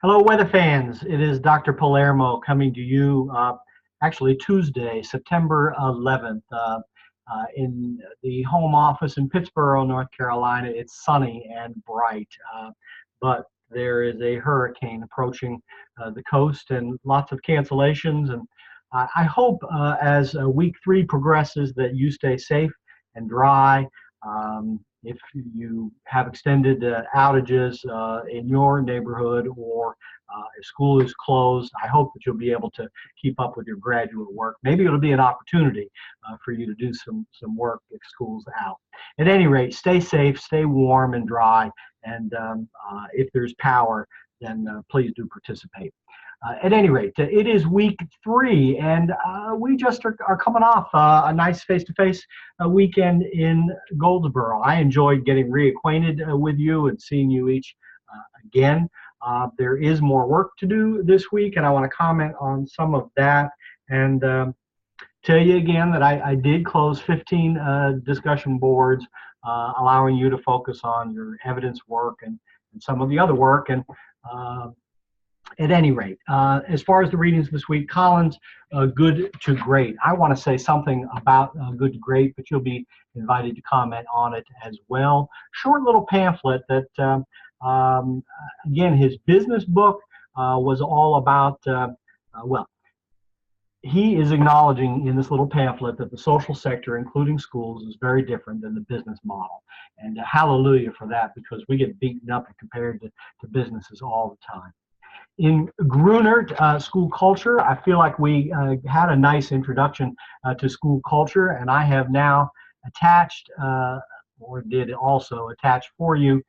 Hello, weather fans. It is Dr. Palermo coming to you actually Tuesday, September 11th, in the home office in Pittsboro, North Carolina. It's sunny and bright, but there is a hurricane approaching the coast and lots of cancellations. And I hope as week 3 progresses that you stay safe and dry. If you have extended outages in your neighborhood or if school is closed, I hope that you'll be able to keep up with your graduate work. Maybe it'll be an opportunity for you to do some work if school's out. At any rate, stay safe, stay warm and dry, and if there's power, then please do participate. At any rate, it is week 3, and we just are coming off a nice face-to-face weekend in Goldsboro. I enjoyed getting reacquainted with you and seeing you each again. There is more work to do this week, and I want to comment on some of that and tell you again that I did close 15 discussion boards, allowing you to focus on your evidence work and some of the other work. And at any rate, as far as the readings this week, Collins, Good to Great. I want to say something about Good to Great, but you'll be invited to comment on it as well. Short little pamphlet that, again, his business book was all about, well, he is acknowledging in this little pamphlet that the social sector, including schools, is very different than the business model. And hallelujah for that, because we get beaten up and compared to businesses all the time. In Grunert, school culture, I feel like we had a nice introduction to school culture, and I have now attached, or did also attach for you,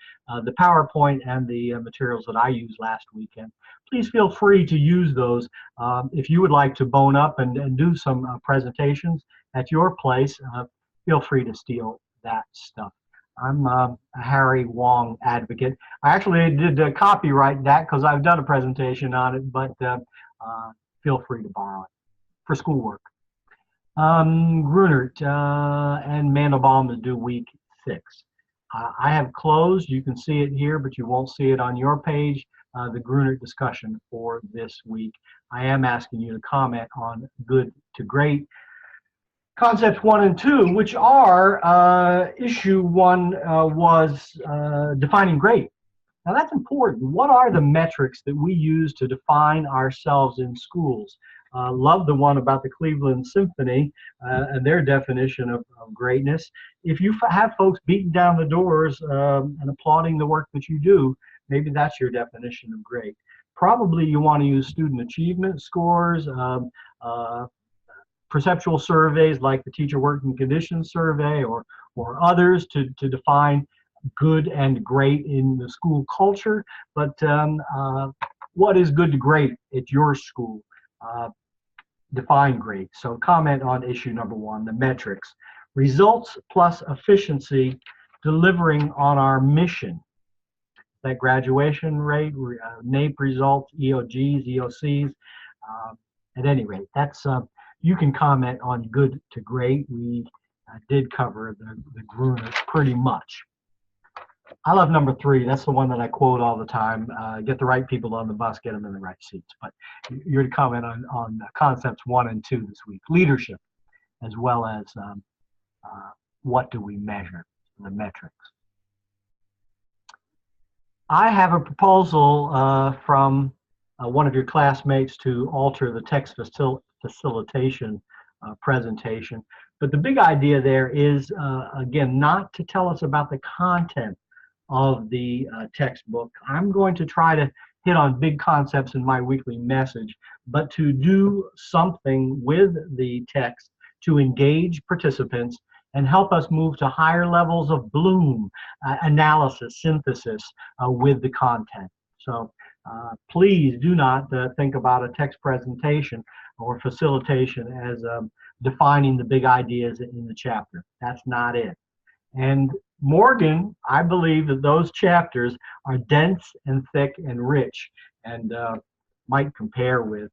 the PowerPoint and the materials that I used last weekend. Please feel free to use those. If you would like to bone up and do some presentations at your place, feel free to steal that stuff. I'm a Harry Wong advocate. I actually did copyright that because I've done a presentation on it, but feel free to borrow it for schoolwork. Grunert and Mandelbaum is due week 6. I have closed, you can see it here, but you won't see it on your page, the Grunert discussion for this week. I am asking you to comment on Good to Great. Concepts 1 and 2, which are, issue 1 was defining great. Now that's important. What are the metrics that we use to define ourselves in schools? Love the one about the Cleveland Symphony and their definition of greatness. If you have folks beating down the doors and applauding the work that you do, maybe that's your definition of great. Probably you want to use student achievement scores, perceptual surveys like the Teacher Working Conditions Survey or others to define good and great in the school culture. But what is good to great at your school? Define great. So comment on issue number 1, the metrics. Results plus efficiency, delivering on our mission. That graduation rate, NAEP results, EOGs, EOCs. At any rate, that's you can comment on good to great. We did cover the Grunert pretty much. I love number 3. That's the one that I quote all the time. Get the right people on the bus, get them in the right seats. But you're to comment on concepts 1 and 2 this week. Leadership, as well as what do we measure, the metrics. I have a proposal from one of your classmates to alter the text facilitation presentation. But the big idea there is, again, not to tell us about the content of the textbook. I'm going to try to hit on big concepts in my weekly message, but to do something with the text to engage participants and help us move to higher levels of bloom, analysis, synthesis with the content. So please do not think about a text presentation or facilitation as defining the big ideas in the chapter. That's not it. And Morgan, I believe that those chapters are dense and thick and rich and might compare with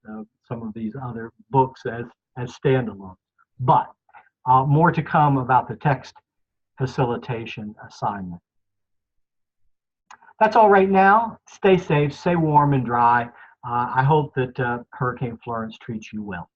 some of these other books as standalone. But more to come about the text facilitation assignment. That's all right now. Stay safe, stay warm and dry. I hope that Hurricane Florence treats you well.